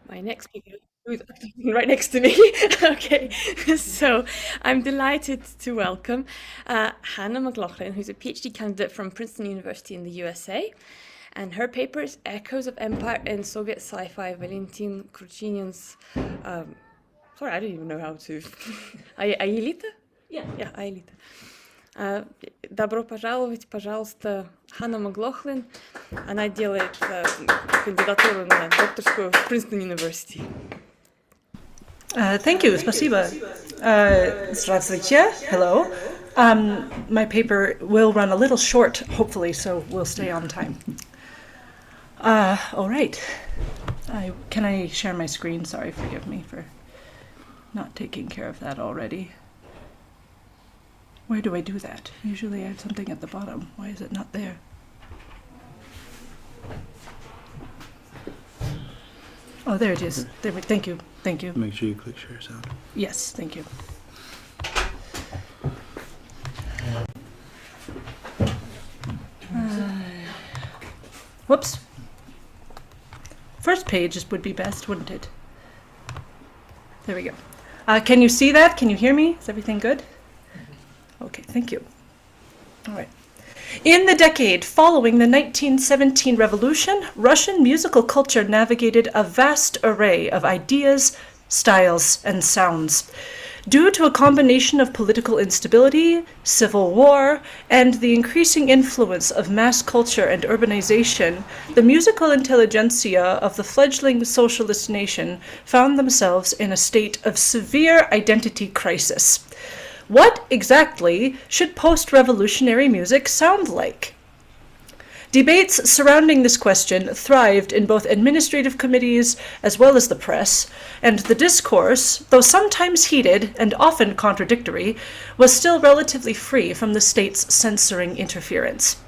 my next speaker, who's right next to me. Okay, so I'm delighted to welcome Hannah McLaughlin, who's a PhD candidate from Princeton University in the USA. And her paper is Echoes of Empire in Soviet Sci-Fi, Valentin Kruchinin's, sorry, I don't even know how to, Aelita? Yeah, Aelita. Добро пожаловать, пожалуйста, Ханна Маглохлин. Она делает кандидатуру на докторскую в Princeton University. Thank you, спасибо. Здравствуйте, hello. My paper will run a little short, hopefully, so we'll stay on time. All right. Can I share my screen? Sorry, forgive me for not taking care of that already. Where do I do that? Usually I have something at the bottom. Why is it not there? Oh, there it is. Thank you. Thank you. Make sure you click share sound. Yes, thank you. Whoops. First page would be best, wouldn't it? There we go. Can you see that? Can you hear me? Is everything good? Okay, thank you. All right. In the decade following the 1917 revolution, Russian musical culture navigated a vast array of ideas, styles, and sounds. Due to a combination of political instability, civil war, and the increasing influence of mass culture and urbanization, the musical intelligentsia of the fledgling socialist nation found themselves in a state of severe identity crisis. What exactly should post-revolutionary music sound like? Debates surrounding this question thrived in both administrative committees as well as the press, and the discourse, though sometimes heated and often contradictory, was still relatively free from the state's censoring interference.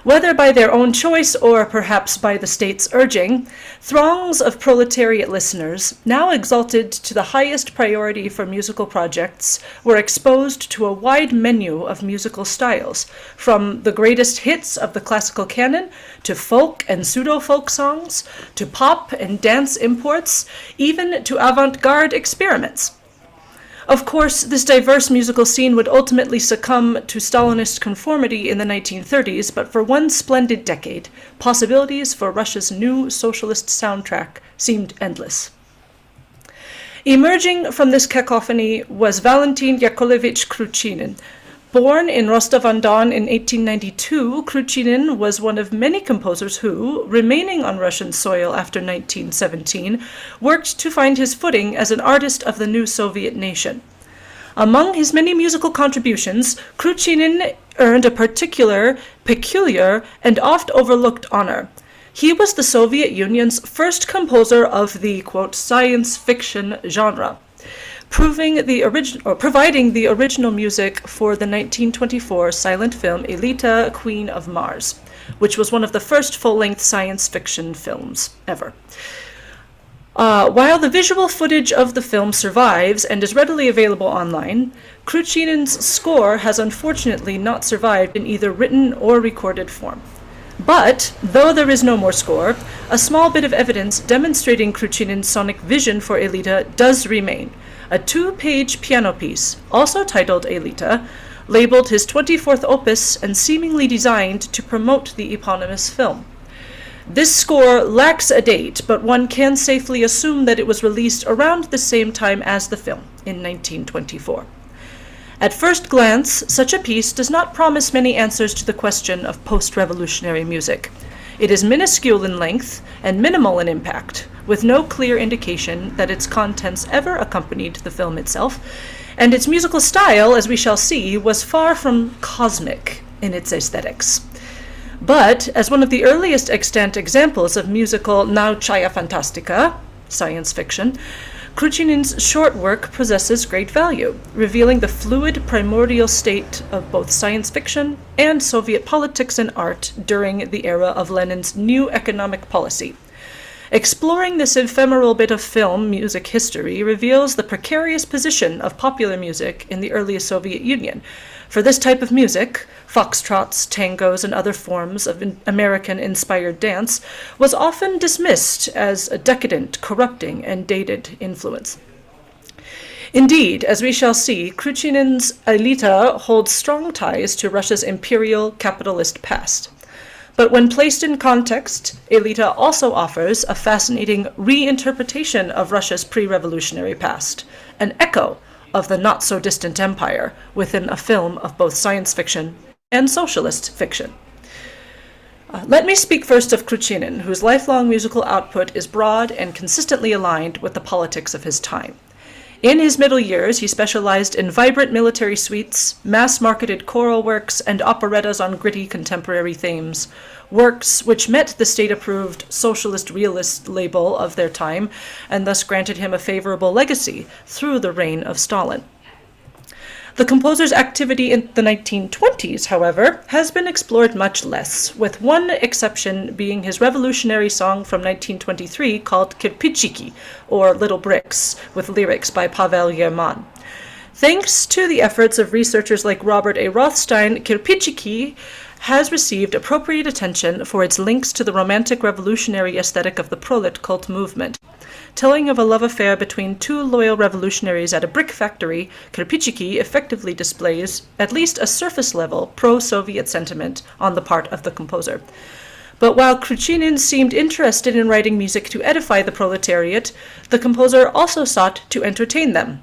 Whether by their own choice or perhaps by the state's urging, throngs of proletariat listeners, now exalted to the highest priority for musical projects, were exposed to a wide menu of musical styles, from the greatest hits of the classical canon to folk and pseudo-folk songs, to pop and dance imports, even to avant-garde experiments. Of course, this diverse musical scene would ultimately succumb to Stalinist conformity in the 1930s, but for one splendid decade, possibilities for Russia's new socialist soundtrack seemed endless. Emerging from this cacophony was Valentin Yakovlevich Kruchinin. Born in Rostov-on-Don in 1892, Kruchinin was one of many composers who, remaining on Russian soil after 1917, worked to find his footing as an artist of the new Soviet nation. Among his many musical contributions, Kruchinin earned a peculiar, and oft overlooked honor. He was the Soviet Union's first composer of the, quote, science fiction genre, providing the original music for the 1924 silent film Aelita, Queen of Mars, which was one of the first full-length science fiction films ever. While the visual footage of the film survives and is readily available online, Kruchinin's score has unfortunately not survived in either written or recorded form. But, though there is no more score, a small bit of evidence demonstrating Kruchinin's sonic vision for Aelita does remain. A 2-page piano piece, also titled Aelita, labeled his 24th opus and seemingly designed to promote the eponymous film. This score lacks a date, but one can safely assume that it was released around the same time as the film, in 1924. At first glance, such a piece does not promise many answers to the question of post-revolutionary music. It is minuscule in length and minimal in impact, with no clear indication that its contents ever accompanied the film itself, and its musical style, as we shall see, was far from cosmic in its aesthetics. But, as one of the earliest extant examples of musical nautchaya fantastica, science fiction, Kruchinin's short work possesses great value, revealing the fluid primordial state of both science fiction and Soviet politics and art during the era of Lenin's new economic policy. Exploring this ephemeral bit of film music history reveals the precarious position of popular music in the early Soviet Union. For this type of music, foxtrots, tangos, and other forms of American-inspired dance was often dismissed as a decadent, corrupting, and dated influence. Indeed, as we shall see, Kruchinin's Aelita holds strong ties to Russia's imperial capitalist past. But when placed in context, Aelita also offers a fascinating reinterpretation of Russia's pre-revolutionary past, an echo of the not-so-distant empire within a film of both science fiction and socialist fiction. Let me speak first of Kruchinin, whose lifelong musical output is broad and consistently aligned with the politics of his time. In his middle years, he specialized in vibrant military suites, mass-marketed choral works, and operettas on gritty contemporary themes, works which met the state-approved socialist realist label of their time, and thus granted him a favorable legacy through the reign of Stalin. The composer's activity in the 1920s, however, has been explored much less, with one exception being his revolutionary song from 1923 called Kirpichiki, or Little Bricks, with lyrics by Pavel Yerman. Thanks to the efforts of researchers like Robert A. Rothstein, Kirpichiki has received appropriate attention for its links to the romantic revolutionary aesthetic of the prolet cult movement. Telling of a love affair between two loyal revolutionaries at a brick factory, Kirpichiki effectively displays at least a surface-level pro-Soviet sentiment on the part of the composer. But while Kruchinin seemed interested in writing music to edify the proletariat, the composer also sought to entertain them.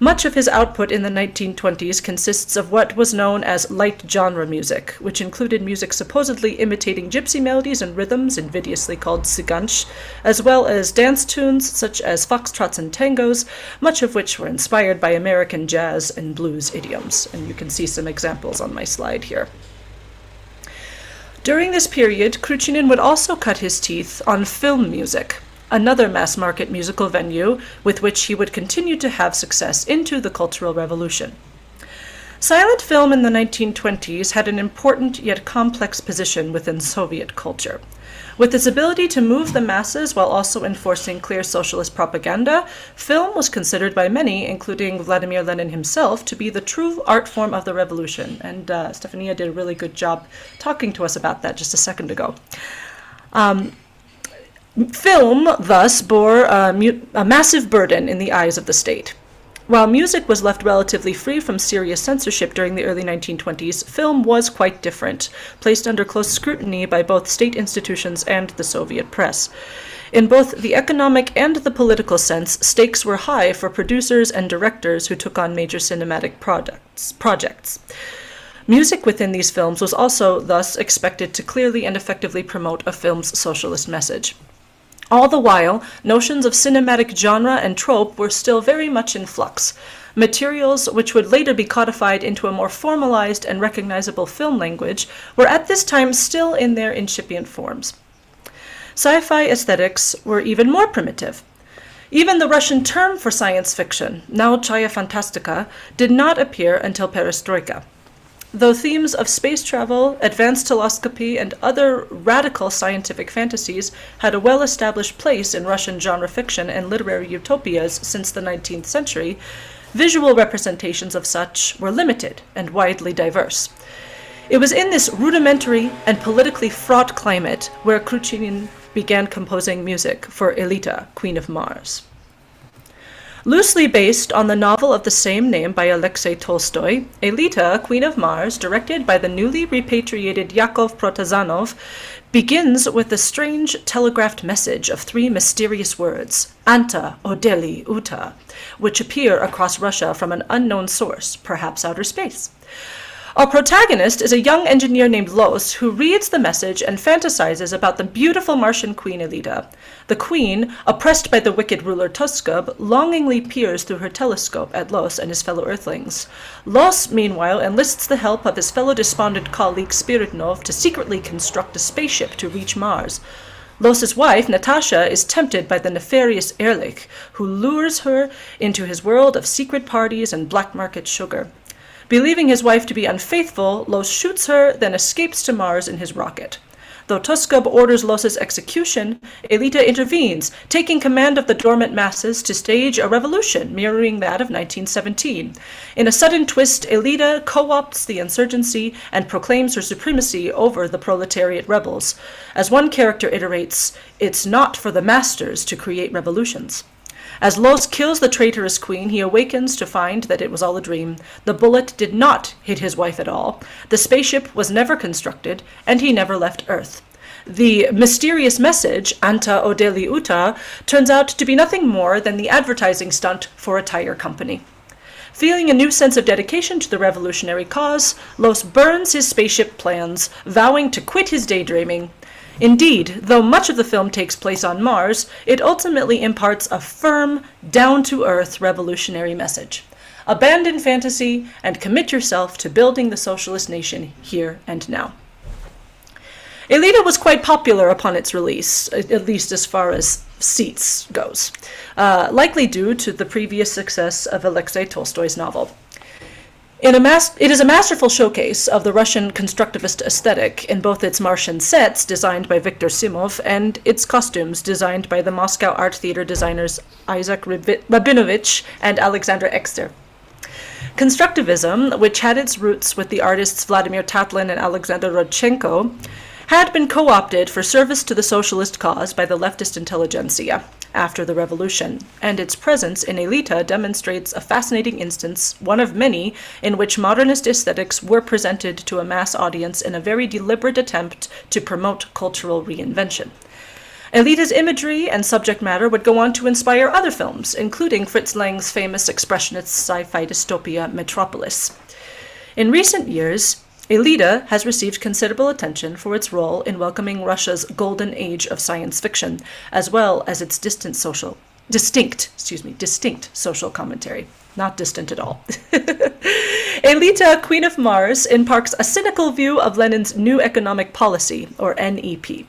Much of his output in the 1920s consists of what was known as light genre music, which included music supposedly imitating gypsy melodies and rhythms invidiously called cygansh, as well as dance tunes such as foxtrots and tangos, much of which were inspired by American jazz and blues idioms. And you can see some examples on my slide here. During this period, Kruchinin would also cut his teeth on film music, another mass-market musical venue with which he would continue to have success into the Cultural Revolution. Silent film in the 1920s had an important yet complex position within Soviet culture. With its ability to move the masses while also enforcing clear socialist propaganda, film was considered by many, including Vladimir Lenin himself, to be the true art form of the revolution. And Stefania did a really good job talking to us about that just a second ago. Film, thus, bore a massive burden in the eyes of the state. While music was left relatively free from serious censorship during the early 1920s, film was quite different, placed under close scrutiny by both state institutions and the Soviet press. In both the economic and the political sense, stakes were high for producers and directors who took on major cinematic projects. Music within these films was also, thus, expected to clearly and effectively promote a film's socialist message. All the while, notions of cinematic genre and trope were still very much in flux. Materials, which would later be codified into a more formalized and recognizable film language, were at this time still in their incipient forms. Sci-fi aesthetics were even more primitive. Even the Russian term for science fiction, nautchaya fantastika, did not appear until perestroika. Though themes of space travel, advanced telescopy, and other radical scientific fantasies had a well-established place in Russian genre fiction and literary utopias since the 19th century, visual representations of such were limited and widely diverse. It was in this rudimentary and politically fraught climate where Kruchinin began composing music for Aelita, Queen of Mars. Loosely based on the novel of the same name by Alexei Tolstoy, Aelita, Queen of Mars, directed by the newly repatriated Yakov Protazanov, begins with the strange telegraphed message of three mysterious words, Anta, Odeli, Uta, which appear across Russia from an unknown source, perhaps outer space. Our protagonist is a young engineer named Los who reads the message and fantasizes about the beautiful Martian queen Aelita. The queen, oppressed by the wicked ruler Tuskub, longingly peers through her telescope at Los and his fellow Earthlings. Los, meanwhile, enlists the help of his fellow despondent colleague Spiritnov to secretly construct a spaceship to reach Mars. Los's wife, Natasha, is tempted by the nefarious Ehrlich, who lures her into his world of secret parties and black market sugar. Believing his wife to be unfaithful, Los shoots her, then escapes to Mars in his rocket. Though Tuskub orders Los's execution, Aelita intervenes, taking command of the dormant masses to stage a revolution mirroring that of 1917. In a sudden twist, Aelita co-opts the insurgency and proclaims her supremacy over the proletariat rebels. As one character iterates, "It's not for the masters to create revolutions." As Los kills the traitorous queen, he awakens to find that it was all a dream. The bullet did not hit his wife at all. The spaceship was never constructed, and he never left Earth. The mysterious message, Anta Odeli Uta, turns out to be nothing more than the advertising stunt for a tire company. Feeling a new sense of dedication to the revolutionary cause, Los burns his spaceship plans, vowing to quit his daydreaming. Indeed, though much of the film takes place on Mars, it ultimately imparts a firm, down-to-earth revolutionary message. Abandon fantasy and commit yourself to building the socialist nation here and now. Aelita was quite popular upon its release, at least as far as seats goes, likely due to the previous success of Alexei Tolstoy's novel. It is a masterful showcase of the Russian constructivist aesthetic in both its Martian sets, designed by Viktor Simov, and its costumes, designed by the Moscow Art Theater designers Isaac Rabinovich and Alexander Exter. Constructivism, which had its roots with the artists Vladimir Tatlin and Alexander Rodchenko, had been co-opted for service to the socialist cause by the leftist intelligentsia after the revolution, and its presence in Aelita demonstrates a fascinating instance, one of many, in which modernist aesthetics were presented to a mass audience in a very deliberate attempt to promote cultural reinvention. Aelita's imagery and subject matter would go on to inspire other films, including Fritz Lang's famous expressionist sci-fi dystopia Metropolis. In recent years, Aelita has received considerable attention for its role in welcoming Russia's golden age of science fiction, as well as its distinct social commentary. Not distant at all. Aelita, Queen of Mars, imparts a cynical view of Lenin's New Economic Policy, or NEP.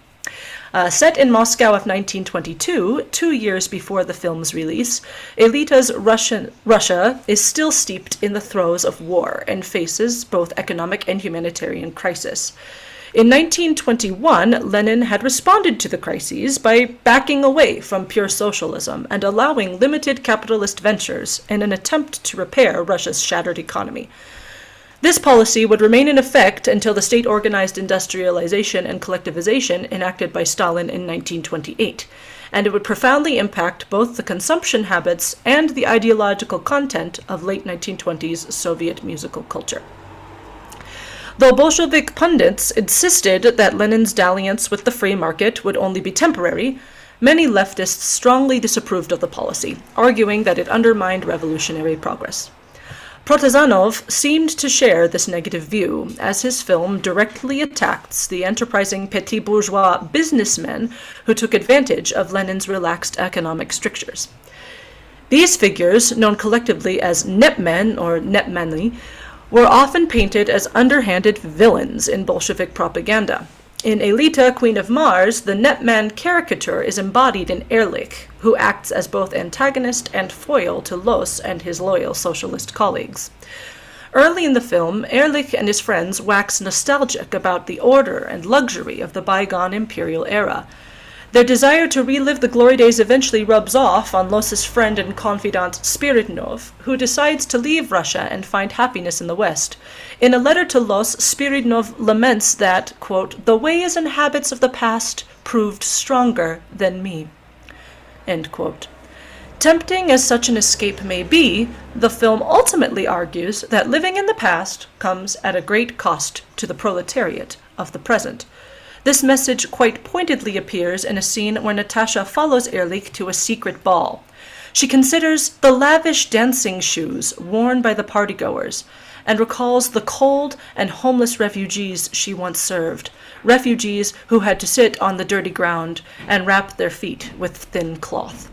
Set in Moscow of 1922, 2 years before the film's release, Aelita's Russia is still steeped in the throes of war and faces both economic and humanitarian crisis. In 1921, Lenin had responded to the crises by backing away from pure socialism and allowing limited capitalist ventures in an attempt to repair Russia's shattered economy. This policy would remain in effect until the state-organized industrialization and collectivization enacted by Stalin in 1928, and it would profoundly impact both the consumption habits and the ideological content of late 1920s Soviet musical culture. Though Bolshevik pundits insisted that Lenin's dalliance with the free market would only be temporary, many leftists strongly disapproved of the policy, arguing that it undermined revolutionary progress. Protazanov seemed to share this negative view, as his film directly attacks the enterprising petit bourgeois businessmen who took advantage of Lenin's relaxed economic strictures. These figures, known collectively as Nepmen or Nepmany, were often painted as underhanded villains in Bolshevik propaganda. In Aelita, Queen of Mars, the Nepman caricature is embodied in Ehrlich, who acts as both antagonist and foil to Los and his loyal socialist colleagues. Early in the film, Ehrlich and his friends wax nostalgic about the order and luxury of the bygone imperial era. Their desire to relive the glory days eventually rubs off on Los's friend and confidant Spiridnov, who decides to leave Russia and find happiness in the West. In a letter to Los, Spiridnov laments that, quote, "the ways and habits of the past proved stronger than me," end quote. Tempting as such an escape may be, the film ultimately argues that living in the past comes at a great cost to the proletariat of the present. This message quite pointedly appears in a scene where Natasha follows Ehrlich to a secret ball. She considers the lavish dancing shoes worn by the partygoers and recalls the cold and homeless refugees she once served, refugees who had to sit on the dirty ground and wrap their feet with thin cloth.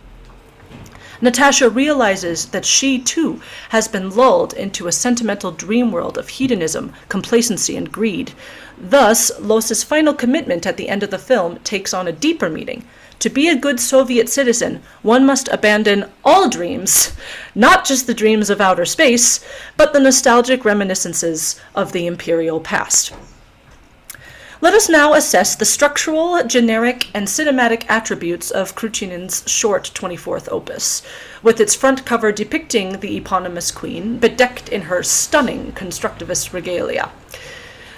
Natasha realizes that she, too, has been lulled into a sentimental dream world of hedonism, complacency, and greed. Thus, Los's final commitment at the end of the film takes on a deeper meaning. To be a good Soviet citizen, one must abandon all dreams, not just the dreams of outer space, but the nostalgic reminiscences of the imperial past. Let us now assess the structural, generic, and cinematic attributes of Kruchinin's short 24th opus, with its front cover depicting the eponymous queen, bedecked in her stunning constructivist regalia.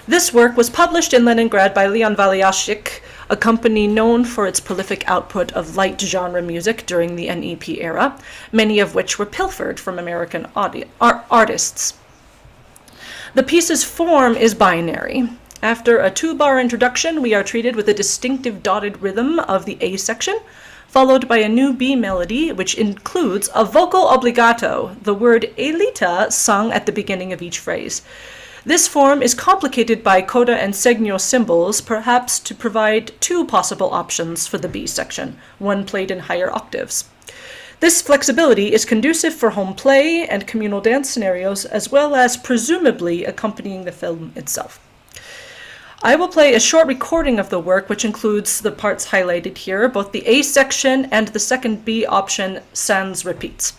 This work was published in Leningrad by Leon Valyashik, a company known for its prolific output of light genre music during the NEP era, many of which were pilfered from American artists. The piece's form is binary. After a 2-bar introduction, we are treated with a distinctive dotted rhythm of the A section, followed by a new B melody, which includes a vocal obligato, the word Aelita sung at the beginning of each phrase. This form is complicated by coda and segno symbols, perhaps to provide 2 possible options for the B section, one played in higher octaves. This flexibility is conducive for home play and communal dance scenarios, as well as presumably accompanying the film itself. I will play a short recording of the work, which includes the parts highlighted here, both the A section and the second B option sans repeats.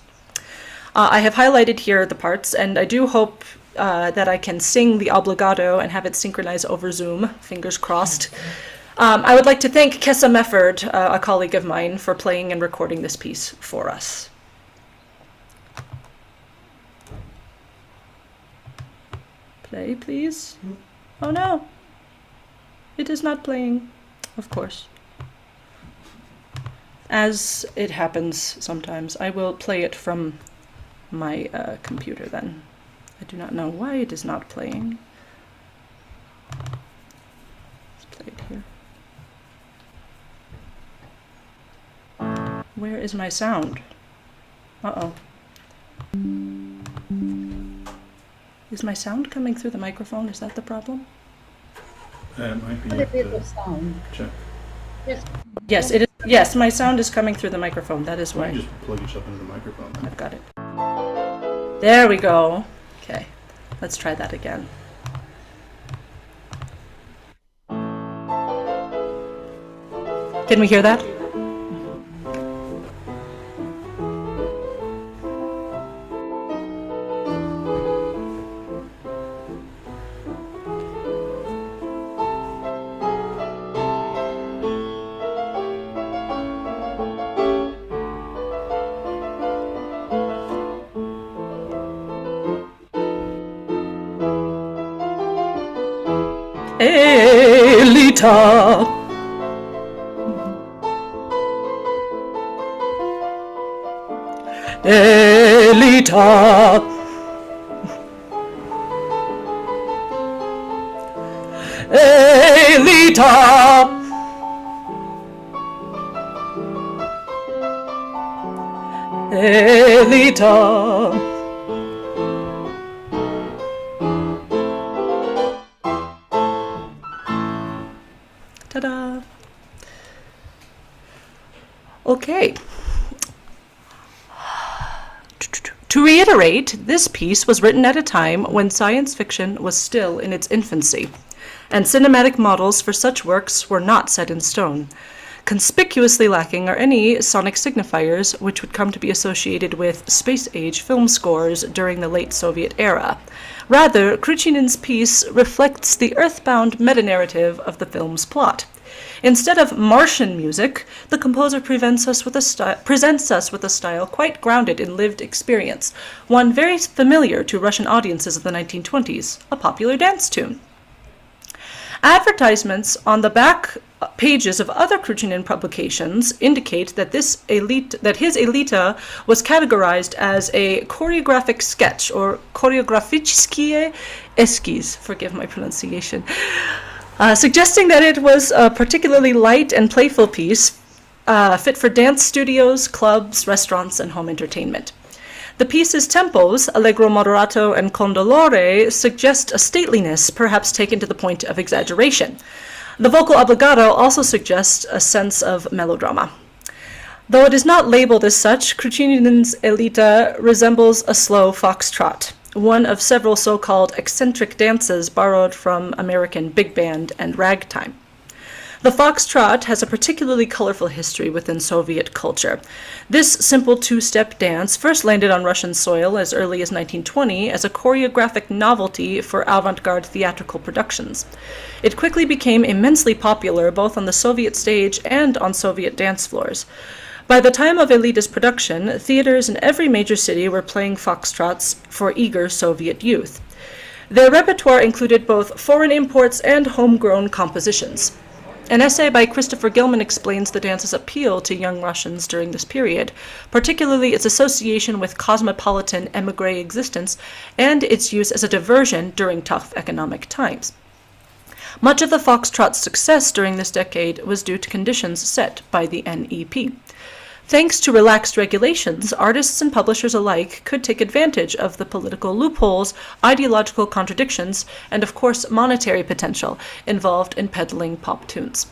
I have highlighted here the parts, and I do hope that I can sing the obligato and have it synchronize over Zoom, fingers crossed. I would like to thank Kessa Mefford, a colleague of mine, for playing and recording this piece for us. Play, please. Oh no, it is not playing, of course. As it happens sometimes, I will play it from my computer then. I do not know why it is not playing. Let's play it here. Where is my sound? Uh-oh. Is my sound coming through the microphone? Is that the problem? It might be A bit of sound. check. Yes, it is. Yes, my sound is coming through the microphone. That is Why why. don't you just plug yourself into the microphone then? I've got it. There we go. Okay, let's try that again. Can we hear that? Aelita. Aelita. Aelita. Aelita. Ta-da! Okay. To reiterate, this piece was written at a time when science fiction was still in its infancy, and cinematic models for such works were not set in stone. Conspicuously lacking are any sonic signifiers which would come to be associated with space-age film scores during the late Soviet era. Rather, Kruchinin's piece reflects the earthbound meta-narrative of the film's plot. Instead of Martian music, the composer presents us with a style quite grounded in lived experience, one very familiar to Russian audiences of the 1920s, a popular dance tune. Advertisements on the back pages of other Kruchinin publications indicate that his Aelita was categorized as a choreographic sketch, or choreografichskiye eskiz, forgive my pronunciation, suggesting that it was a particularly light and playful piece, fit for dance studios, clubs, restaurants, and home entertainment. The piece's tempos, allegro moderato and con dolore, suggest a stateliness, perhaps taken to the point of exaggeration. The vocal obligato also suggests a sense of melodrama. Though it is not labeled as such, Kruchinin's Aelita resembles a slow foxtrot, one of several so-called eccentric dances borrowed from American big band and ragtime. The foxtrot has a particularly colorful history within Soviet culture. This simple two-step dance first landed on Russian soil as early as 1920 as a choreographic novelty for avant-garde theatrical productions. It quickly became immensely popular both on the Soviet stage and on Soviet dance floors. By the time of Aelita's production, theaters in every major city were playing foxtrots for eager Soviet youth. Their repertoire included both foreign imports and homegrown compositions. An essay by Christopher Gilman explains the dance's appeal to young Russians during this period, particularly its association with cosmopolitan émigré existence and its use as a diversion during tough economic times. Much of the foxtrot's success during this decade was due to conditions set by the NEP. Thanks to relaxed regulations, artists and publishers alike could take advantage of the political loopholes, ideological contradictions, and of course monetary potential involved in peddling pop tunes.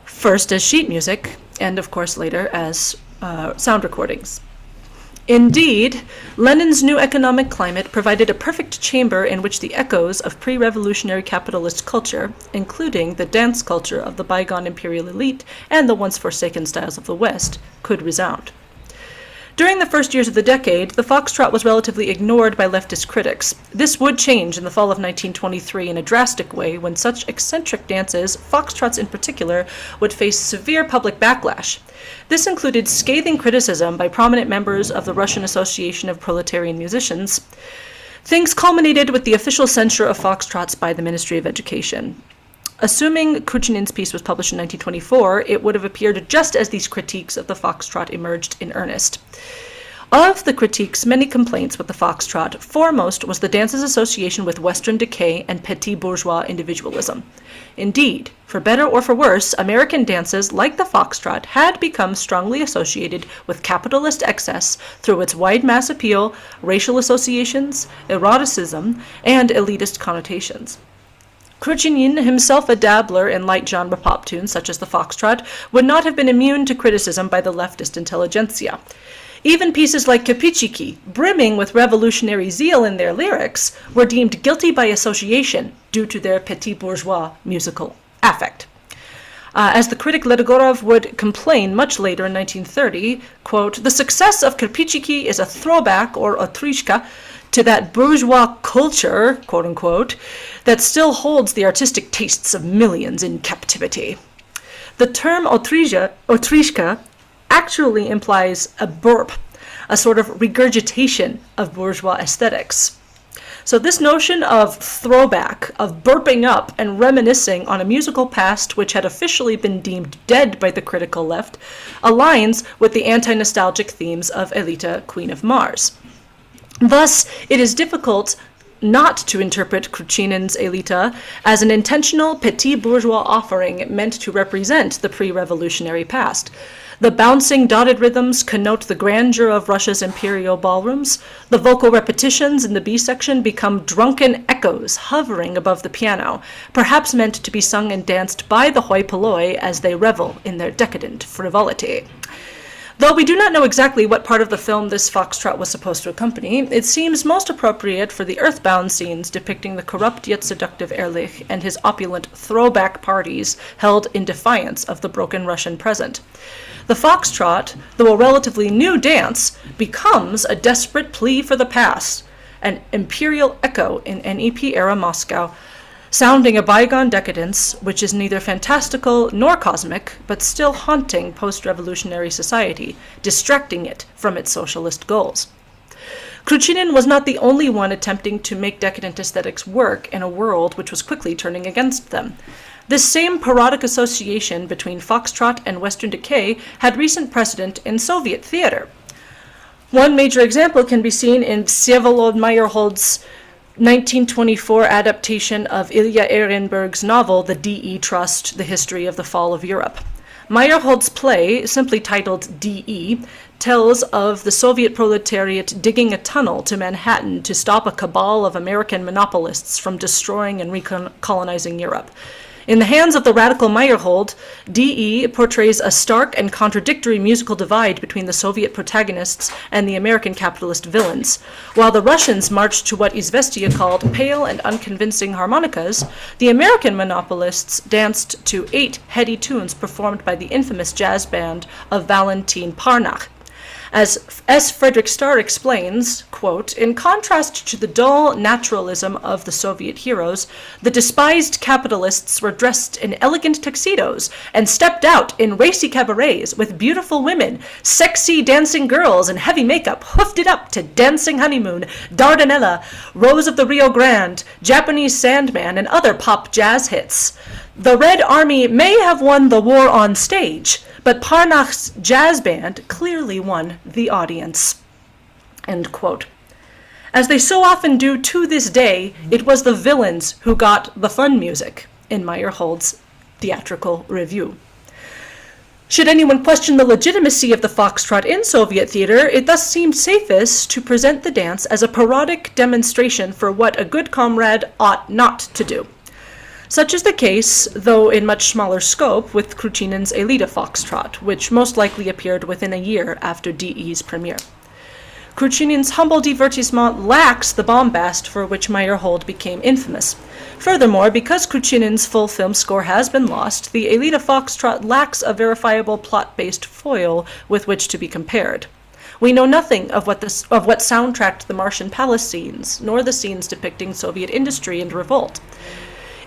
First as sheet music, and of course later as sound recordings. Indeed, Lenin's new economic climate provided a perfect chamber in which the echoes of pre-revolutionary capitalist culture, including the dance culture of the bygone imperial elite and the once forsaken styles of the West, could resound. During the first years of the decade, the foxtrot was relatively ignored by leftist critics. This would change in the fall of 1923 in a drastic way when such eccentric dances, foxtrots in particular, would face severe public backlash. This included scathing criticism by prominent members of the Russian Association of Proletarian Musicians. Things culminated with the official censure of foxtrots by the Ministry of Education. Assuming Kruchinin's piece was published in 1924, it would have appeared just as these critiques of the foxtrot emerged in earnest. Of the critiques, many complaints with the foxtrot, foremost was the dance's association with Western decay and petit bourgeois individualism. Indeed, for better or for worse, American dances, like the foxtrot, had become strongly associated with capitalist excess through its wide mass appeal, racial associations, eroticism, and elitist connotations. Kruchinin, himself a dabbler in light genre pop tunes such as the foxtrot, would not have been immune to criticism by the leftist intelligentsia. Even pieces like Kapichiki, brimming with revolutionary zeal in their lyrics, were deemed guilty by association due to their petit bourgeois musical affect. As the critic Ledogorov would complain much later in 1930, quote, "The success of Kapichiki is a throwback, or otrishka, to that bourgeois culture, quote-unquote, that still holds the artistic tastes of millions in captivity." The term otrishka actually implies a burp, a sort of regurgitation of bourgeois aesthetics. So this notion of throwback, of burping up and reminiscing on a musical past which had officially been deemed dead by the critical left, aligns with the anti-nostalgic themes of Aelita, Queen of Mars. Thus, it is difficult not to interpret Kruchinin's Aelita as an intentional petit bourgeois offering meant to represent the pre-revolutionary past. The bouncing dotted rhythms connote the grandeur of Russia's imperial ballrooms. The vocal repetitions in the B section become drunken echoes hovering above the piano, perhaps meant to be sung and danced by the hoi polloi as they revel in their decadent frivolity. Though we do not know exactly what part of the film this foxtrot was supposed to accompany, it seems most appropriate for the earthbound scenes depicting the corrupt yet seductive Ehrlich and his opulent throwback parties held in defiance of the broken Russian present. The foxtrot, though a relatively new dance, becomes a desperate plea for the past, an imperial echo in NEP-era Moscow, sounding a bygone decadence which is neither fantastical nor cosmic, but still haunting post-revolutionary society, distracting it from its socialist goals. Kruchinin was not the only one attempting to make decadent aesthetics work in a world which was quickly turning against them. This same parodic association between foxtrot and Western decay had recent precedent in Soviet theater. One major example can be seen in Vsevolod Meyerhold's 1924 adaptation of Ilya Ehrenberg's novel The D.E. Trust, The History of the Fall of Europe. Meyerhold's play, simply titled D.E., tells of the Soviet proletariat digging a tunnel to Manhattan to stop a cabal of American monopolists from destroying and recolonizing Europe. In the hands of the radical Meyerhold, D.E. portrays a stark and contradictory musical divide between the Soviet protagonists and the American capitalist villains. While the Russians marched to what Izvestia called pale and unconvincing harmonicas, the American monopolists danced to 8 heady tunes performed by the infamous jazz band of Valentin Kruchinin. As S. Frederick Starr explains, quote, in contrast to the dull naturalism of the Soviet heroes, the despised capitalists were dressed in elegant tuxedos and stepped out in racy cabarets with beautiful women, sexy dancing girls in heavy makeup, hoofed it up to Dancing Honeymoon, Dardanella, Rose of the Rio Grande, Japanese Sandman, and other pop jazz hits. The Red Army may have won the war on stage, but Parnach's jazz band clearly won the audience. End quote. As they so often do to this day, it was the villains who got the fun music in Meyerhold's theatrical review. Should anyone question the legitimacy of the foxtrot in Soviet theater, it thus seemed safest to present the dance as a parodic demonstration for what a good comrade ought not to do. Such is the case, though in much smaller scope, with Kruchinin's Aelita foxtrot, which most likely appeared within a year after D.E.'s premiere. Kruchinin's humble divertissement lacks the bombast for which Meyerhold became infamous. Furthermore, because Kruchinin's full film score has been lost, the Aelita foxtrot lacks a verifiable plot-based foil with which to be compared. We know nothing of what soundtracked the Martian palace scenes, nor the scenes depicting Soviet industry and revolt.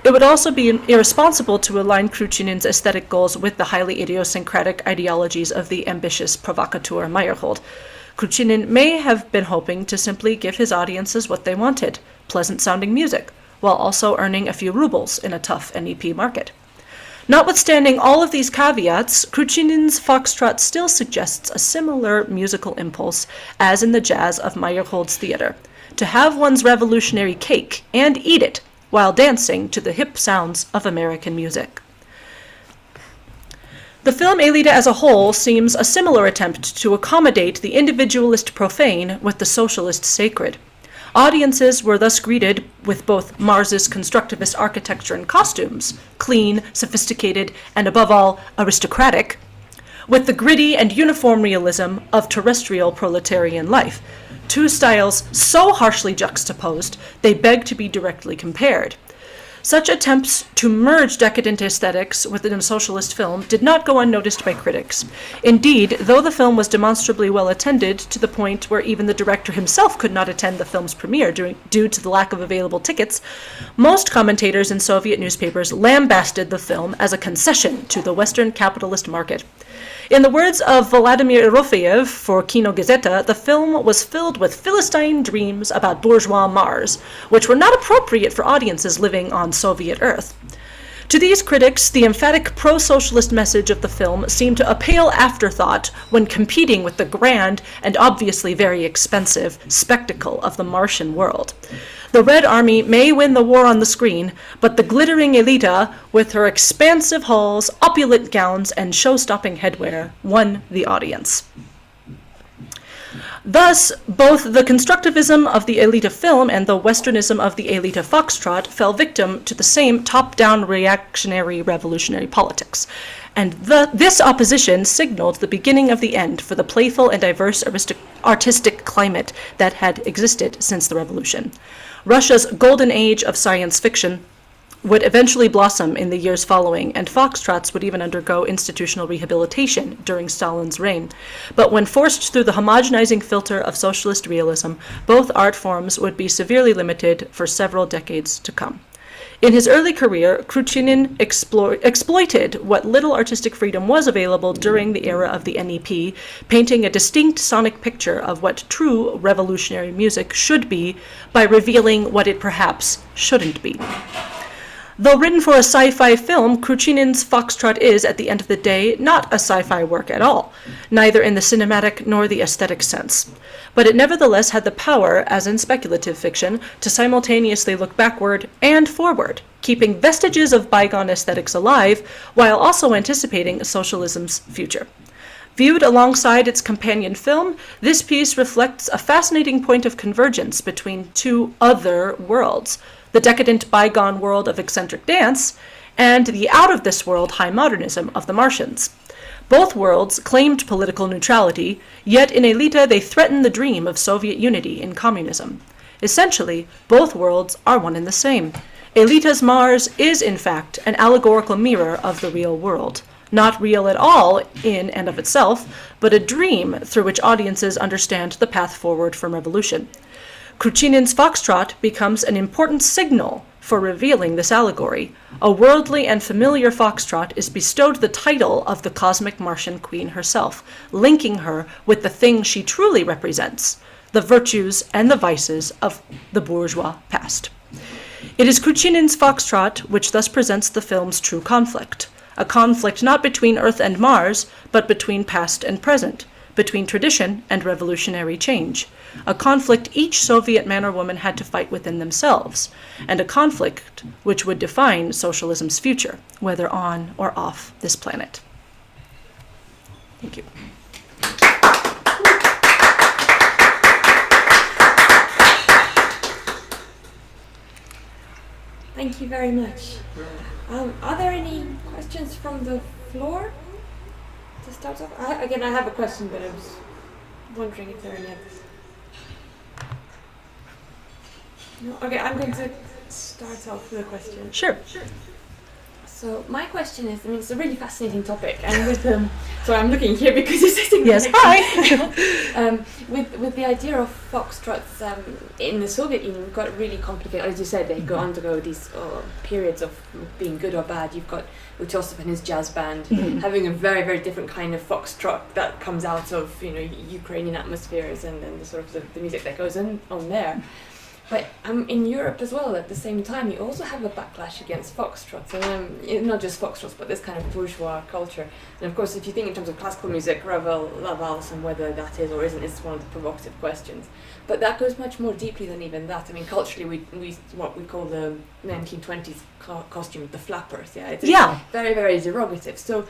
It would also be irresponsible to align Kruchinin's aesthetic goals with the highly idiosyncratic ideologies of the ambitious provocateur Meyerhold. Kruchinin may have been hoping to simply give his audiences what they wanted, pleasant-sounding music, while also earning a few rubles in a tough NEP market. Notwithstanding all of these caveats, Kruchinin's foxtrot still suggests a similar musical impulse as in the jazz of Meyerhold's theater, to have one's revolutionary cake and eat it, while dancing to the hip sounds of American music. The film Aelita as a whole seems a similar attempt to accommodate the individualist profane with the socialist sacred. Audiences were thus greeted with both Mars's constructivist architecture and costumes, clean, sophisticated, and above all, aristocratic, with the gritty and uniform realism of terrestrial proletarian life, two styles so harshly juxtaposed they beg to be directly compared. Such attempts to merge decadent aesthetics within a socialist film did not go unnoticed by critics. Indeed, though the film was demonstrably well attended to the point where even the director himself could not attend the film's premiere due to the lack of available tickets, most commentators in Soviet newspapers lambasted the film as a concession to the Western capitalist market. In the words of Vladimir Erofeyev for Kino Gazeta, the film was filled with Philistine dreams about bourgeois Mars, which were not appropriate for audiences living on Soviet Earth. To these critics, the emphatic pro-socialist message of the film seemed a pale afterthought when competing with the grand and obviously very expensive spectacle of the Martian world. The Red Army may win the war on the screen, but the glittering Aelita, with her expansive halls, opulent gowns, and show-stopping headwear, won the audience. Thus, both the constructivism of the Aelita film and the Westernism of the Aelita foxtrot fell victim to the same top-down reactionary revolutionary politics. And this opposition signaled the beginning of the end for the playful and diverse artistic climate that had existed since the revolution. Russia's golden age of science fiction would eventually blossom in the years following, and foxtrots would even undergo institutional rehabilitation during Stalin's reign. But when forced through the homogenizing filter of socialist realism, both art forms would be severely limited for several decades to come. In his early career, Kruchinin exploited what little artistic freedom was available during the era of the NEP, painting a distinct sonic picture of what true revolutionary music should be by revealing what it perhaps shouldn't be. Though written for a sci-fi film, Kruchinin's Foxtrot is, at the end of the day, not a sci-fi work at all, neither in the cinematic nor the aesthetic sense. But it nevertheless had the power, as in speculative fiction, to simultaneously look backward and forward, keeping vestiges of bygone aesthetics alive, while also anticipating socialism's future. Viewed alongside its companion film, this piece reflects a fascinating point of convergence between two other worlds, the decadent bygone world of eccentric dance, and the out-of-this-world high modernism of the Martians. Both worlds claimed political neutrality, yet in Aelita they threaten the dream of Soviet unity in communism. Essentially, both worlds are one and the same. Aelita's Mars is, in fact, an allegorical mirror of the real world. Not real at all in and of itself, but a dream through which audiences understand the path forward from revolution. Kruchinin's Foxtrot becomes an important signal for revealing this allegory. A worldly and familiar foxtrot is bestowed the title of the cosmic Martian queen herself, linking her with the thing she truly represents, the virtues and the vices of the bourgeois past. It is Kruchinin's Foxtrot which thus presents the film's true conflict, a conflict not between Earth and Mars, but between past and present, between tradition and revolutionary change, a conflict each Soviet man or woman had to fight within themselves, and a conflict which would define socialism's future, whether on or off this planet. Thank you. Thank you very much. Are there any questions from the floor to start off? I have a question, but I was wondering if there are any others. No? Okay, I'm going to start off with a question. Sure. So my question is, it's a really fascinating topic, and with so I'm looking here because you're sitting Yes, next to me. hi. With the idea of foxtrots in the Soviet Union, we've got really complicated. As you said, they undergo these periods of being good or bad. You've got Utosov and his jazz band having a very, very different kind of foxtrot that comes out of Ukrainian atmospheres and the sort of the music that goes on there. But in Europe as well, at the same time, you also have a backlash against foxtrots, and not just foxtrots, but this kind of bourgeois culture. And of course, if you think in terms of classical music, Ravel, La Valse, and whether that is or isn't, is one of the provocative questions. But that goes much more deeply than even that. Culturally, we what we call the 1920s costume, the flappers. Yeah, it's very, very derogative. So,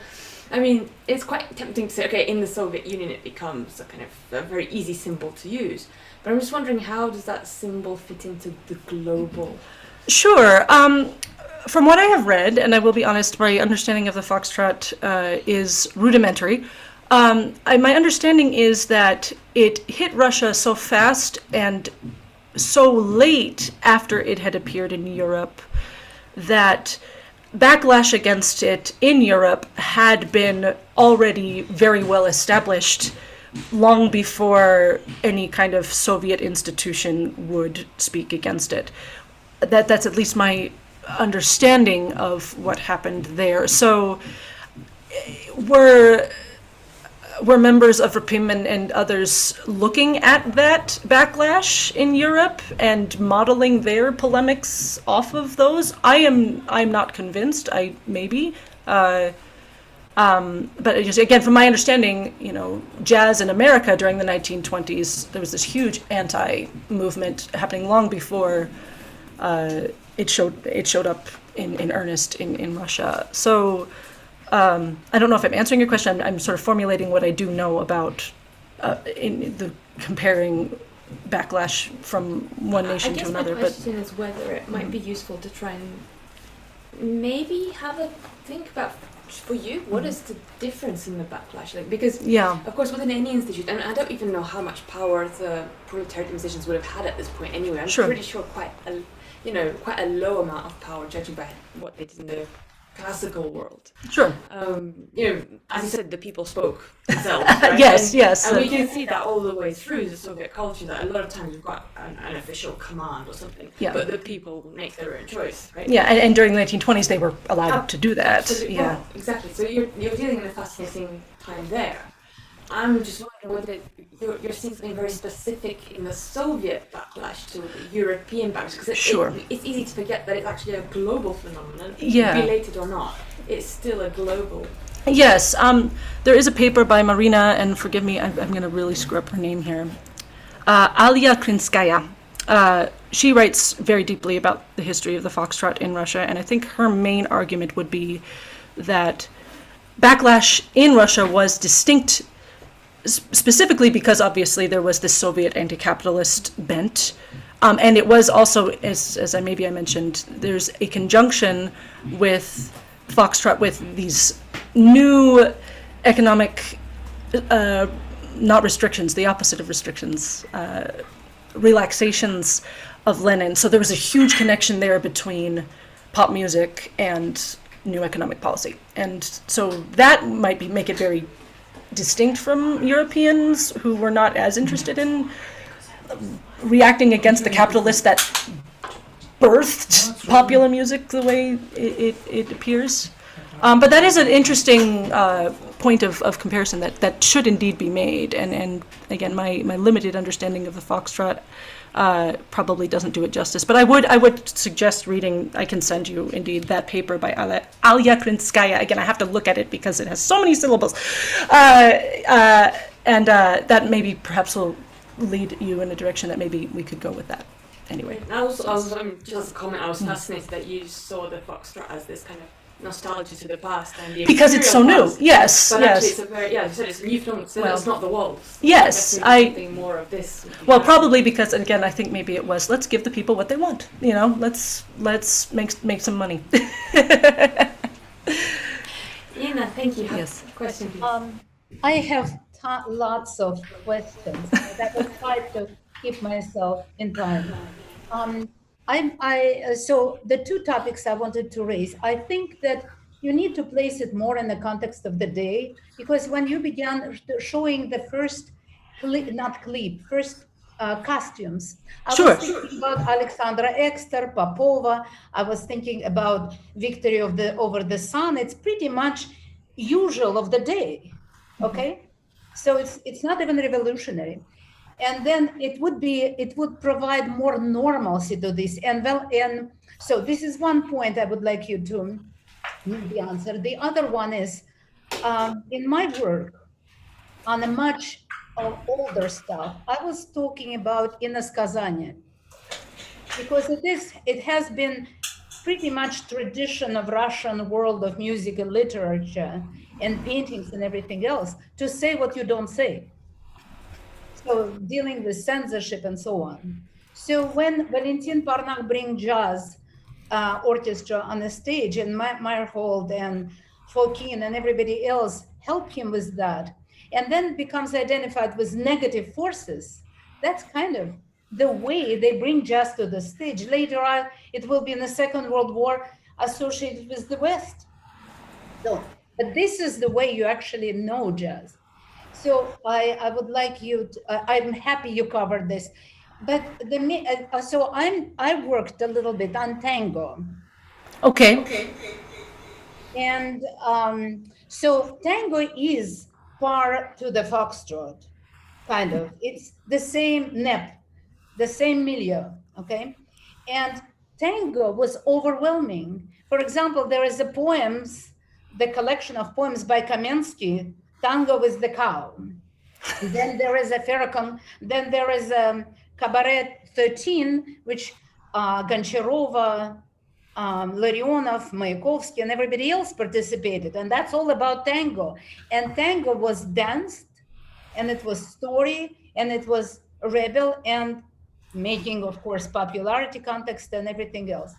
it's quite tempting to say, okay, in the Soviet Union, it becomes a kind of a very easy symbol to use. But I'm just wondering, how does that symbol fit into the global? Sure. From what I have read, and I will be honest, my understanding of the foxtrot is rudimentary. My understanding is that it hit Russia so fast and so late after it had appeared in Europe that backlash against it in Europe had been already very well established long before any kind of Soviet institution would speak against it. That's at least my understanding of what happened there. So were members of Repim and others looking at that backlash in Europe and modeling their polemics off of those? I'm not convinced. Maybe. But just, again, from my understanding, jazz in America during the 1920s, there was this huge anti-movement happening long before it showed up in earnest in Russia. So I don't know if I'm answering your question. I'm sort of formulating what I do know about in the comparing backlash from one nation to another. My question is whether it might be useful to try and maybe have a think about, for you, what is the difference in the backlash? Because, of course, within any institute, and I don't even know how much power the proletariat musicians would have had at this point anyway. I'm pretty sure quite a low amount of power, judging by what they did in the classical world. Sure. As you said, the people spoke themselves, right? Yes. And we can see that all the way through the Soviet culture, that a lot of times you've got an official command or something, but the people make their own choice, right? Yeah, and during the 1920s they were allowed to do that. Absolutely. Yeah. Well, exactly. So you're dealing in a fascinating time there. I'm just wondering whether you're seeing something very specific in the Soviet backlash to the European backlash, because it's easy to forget that it's actually a global phenomenon, related or not. It's still a global. Yes, there is a paper by Marina, and forgive me, I'm going to really screw up her name here, Alia Krinskaya. She writes very deeply about the history of the foxtrot in Russia, and I think her main argument would be that backlash in Russia was distinct specifically because obviously there was this Soviet anti-capitalist bent, And it was also, as I mentioned, there's a conjunction with Foxtrot with these new economic, not restrictions, the opposite of restrictions, relaxations of Lenin. So there was a huge connection there between pop music and new economic policy. And so that might make it very distinct from Europeans who were not as interested in reacting against the capitalists that birthed popular music the way it appears. But that is an interesting point of comparison that should indeed be made. And again, my limited understanding of the Foxtrot probably doesn't do it justice. But I would suggest reading, I can send you indeed that paper by Aelita Krinskaya. Again, I have to look at it because it has so many syllables. And that maybe perhaps will lead you in a direction that maybe we could go with that. Anyway. I was just a comment, I was fascinated that you saw the Foxtrot as this kind of nostalgia to the past and the because it's so new. Yes, but yes. actually it's a very, you said it's a new film, so it's not the waltz. Yes, something more of this. Well, probably because, again, I think maybe it was, let's give the people what they want. Let's make some money. Ina, thank you. Yes. Question, please. I have lots of questions. I will try to keep myself in time. So the two topics I wanted to raise, I think that you need to place it more in the context of the day, because when you began showing the first costumes, I was thinking about Alexandra Exter, Popova. I was thinking about Victory over the Sun. It's pretty much usual of the day, okay? So it's not even revolutionary. And then it would provide more normalcy to this. And so this is one point I would like you to maybe answer. The other one is, in my work on a much older stuff, I was talking about Inaskazanie, because it has been pretty much tradition of Russian world of music and literature and paintings and everything else to say what you don't say. So dealing with censorship and so on. So when Valentin Parnak bring jazz orchestra on the stage, and Meyerhold and Fokin and everybody else help him with that, and then becomes identified with negative forces, that's kind of the way they bring jazz to the stage. Later on, it will be in the Second World War associated with the West. So, but this is the way you actually know jazz. So I would like you to, I'm happy you covered this, but I worked a little bit on tango. Okay. And so tango is par to the foxtrot, kind of. It's the same nep, the same milieu, okay? And tango was overwhelming. For example, there is the collection of poems by Kamensky, Tango with the Cow. Then there is Cabaret 13, which Goncharova, Larionov, Mayakovsky, and everybody else participated. And that's all about tango. And tango was danced, and it was story, and it was rebel, and making, of course, popularity context and everything else.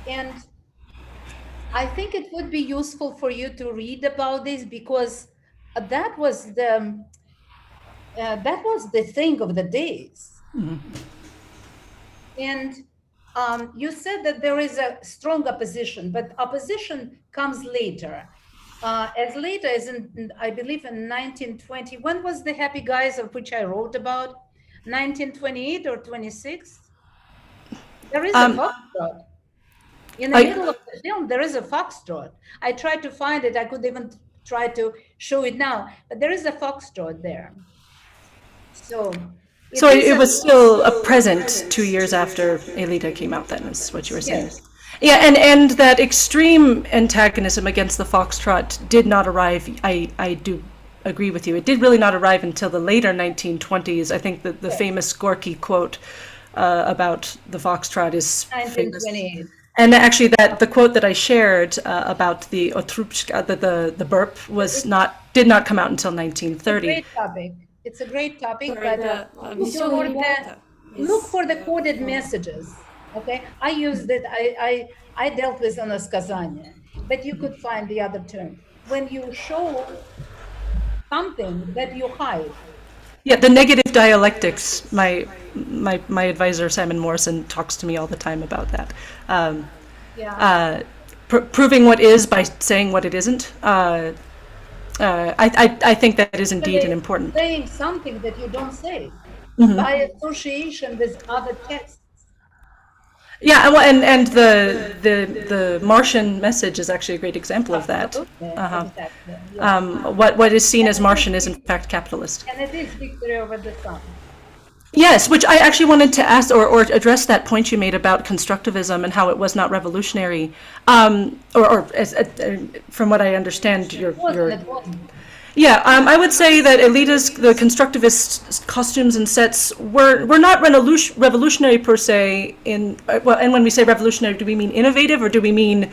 And I think it would be useful for you to read about this, because that was the thing of the days. Mm-hmm. And you said that there is a strong opposition, but opposition comes later. As late as I believe in 1920. When was the Happy Guys, of which I wrote about? 1928 or 26? There is a foxtrot. In the middle of the film, there is a foxtrot. I tried to find it. I could even try to show it now, but there is a foxtrot there. So it was still a present 2 years after Aelita came out, then, is what you were saying. Yes. Yeah, and that extreme antagonism against the foxtrot did not arrive, I do agree with you, it did really not arrive until the later 1920s. I think that the famous Gorky quote about the foxtrot is 1928. Famous. And actually, the quote that I shared about the otrubshka, the burp, did not come out until 1930. It's a great topic. It's a great topic, Sorry, but look for the coded messages. Okay, I used it. I dealt with inaskazание, but you could find the other term when you show something that you hide. Yeah, the negative dialectics. My advisor Simon Morrison talks to me all the time about that. Proving what is by saying what it isn't. I think that is indeed an important. Saying something that you don't say by association with other texts. Yeah, well, and the Martian message is actually a great example of that. Exactly. Yes. What is seen as Martian is in fact capitalist. And it is victory over the sun. Yes, which I actually wanted to ask or address that point you made about constructivism and how it was not revolutionary. From what I understand, It wasn't. Yeah, I would say that the constructivist costumes and sets were not revolutionary per se. And when we say revolutionary, do we mean innovative or do we mean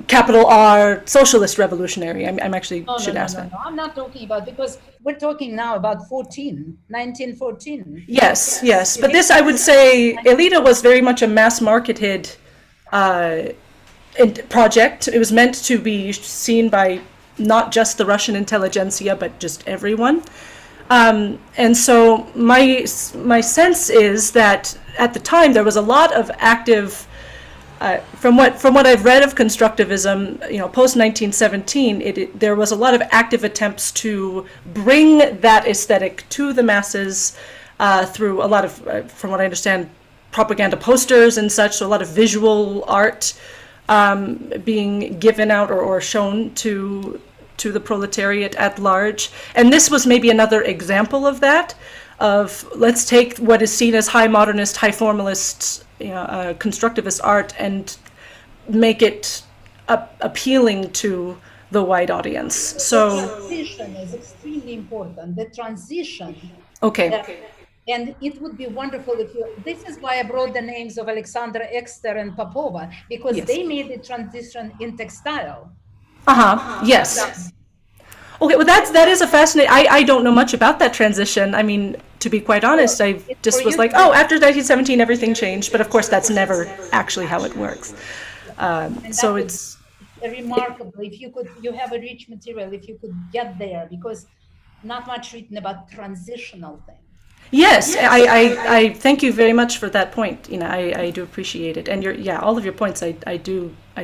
capital R socialist revolutionary? I'm actually should ask that. No, I'm not talking about, because we're talking now about 1914. Yes, but this I would say Aelita was very much a mass marketed project. It was meant to be seen by not just the Russian intelligentsia, but just everyone. And so my sense is that at the time there was a lot of active, from what I've read of constructivism, post 1917, there was a lot of active attempts to bring that aesthetic to the masses through a lot of, from what I understand, propaganda posters and such. So a lot of visual art being given out or shown to the proletariat at large. And this was maybe another example of that, of let's take what is seen as high modernist, high formalist, constructivist art and make it appealing to the wide audience. So the transition is extremely important. The transition. Okay. And it would be wonderful if this is why I brought the names of Alexandra Exter and Popova, because they made the transition in textile. Yes. Okay, well that is a fascinating, I don't know much about that transition. I mean, to be quite honest, I just was like, after 1917 everything changed, but of course that's never actually how it works. So it's remarkable if you have a rich material, if you could get there, because not much written about transitional things. Yes, I thank you very much for that point. I do appreciate it, and all of your points I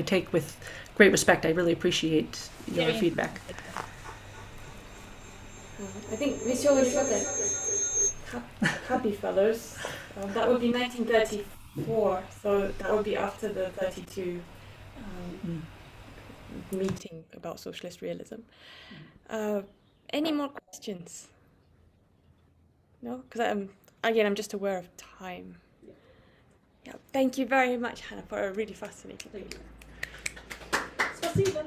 take with great respect. I really appreciate your feedback. I think we shall look at Happy Fellows. That would be 1934, so that would be after the 32 meeting about socialist realism. Any more questions? No, because I'm just aware of time. Yeah, thank you very much, Hannah, for a really fascinating. Спасибо.